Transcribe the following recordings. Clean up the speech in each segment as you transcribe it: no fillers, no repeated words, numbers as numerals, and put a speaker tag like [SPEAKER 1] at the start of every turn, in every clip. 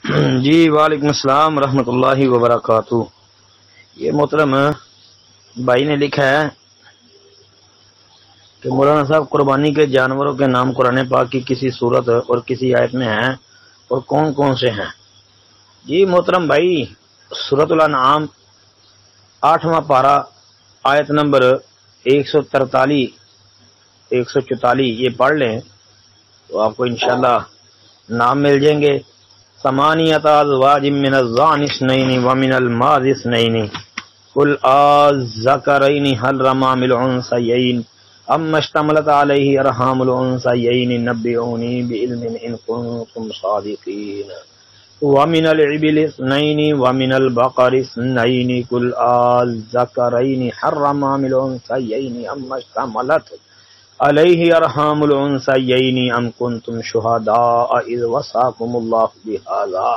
[SPEAKER 1] جی وعلیکم السلام ورحمۃ اللہ وبرکاتہ۔ یہ محترم بھائی نے لکھا ہے کہ مولانا صاحب قربانی کے جانوروں کے نام قرآن پاک کی کسی صورت اور کسی آیت میں ہیں اور کون کون سے ہیں؟ جی محترم بھائی، سورۃ الانعام 8واں پارہ آیت نمبر 143 144 یہ پڑھ لیں تو آپ کو انشاءاللہ نام مل جائیں گے۔ ثمانیۃ ازواج من الضأن اثنین ومن الماعز اثنین قل الذکرین حرم ام الانثیین اما اشتملت علیہ ارحام الانثیین نبئونی بعلم ان کنتم صادقین ومن الابل اثنین ومن البقر اثنین قل الذکرین حرم ام الانثیین اما اشتملت علیہ ارحام الانثیین ام کنتم شہداء اذ وصاکم اللہ بہذا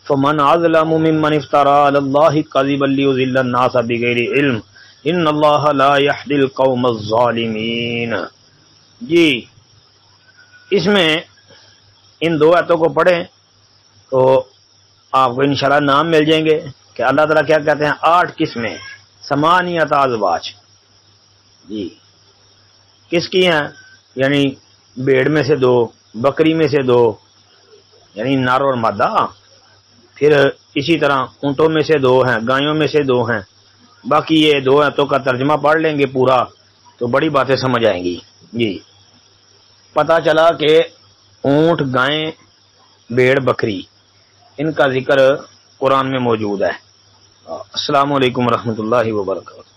[SPEAKER 1] فمن اظلم ممن افترى علی اللہ کذبا لیضل الناس بغیر علم ان اللہ لا یہدی القوم الظالمین۔ جی اس میں ان دو آیتوں کو پڑھیں تو آپ کو انشاءاللہ نام مل جائیں گے کہ اللہ تعالیٰ کیا کہتے ہیں 8 قسمیں ثمانیۃ ازواج۔ جی کس کی ہیں؟ یعنی بھیڑ میں سے 2، بکری میں سے 2، یعنی نر اور مادہ۔ پھر اسی طرح اونٹوں میں سے 2 ہیں، گایوں میں سے 2 ہیں۔ باقی یہ 2 آیتوں کا ترجمہ پڑھ لیں گے پورا تو بڑی باتیں سمجھ آئیں گی۔ جی پتہ چلا کہ اونٹ، گائیں، بھیڑ، بکری ان کا ذکر قرآن میں موجود ہے۔ السلام علیکم ورحمۃ اللہ وبرکاتہ۔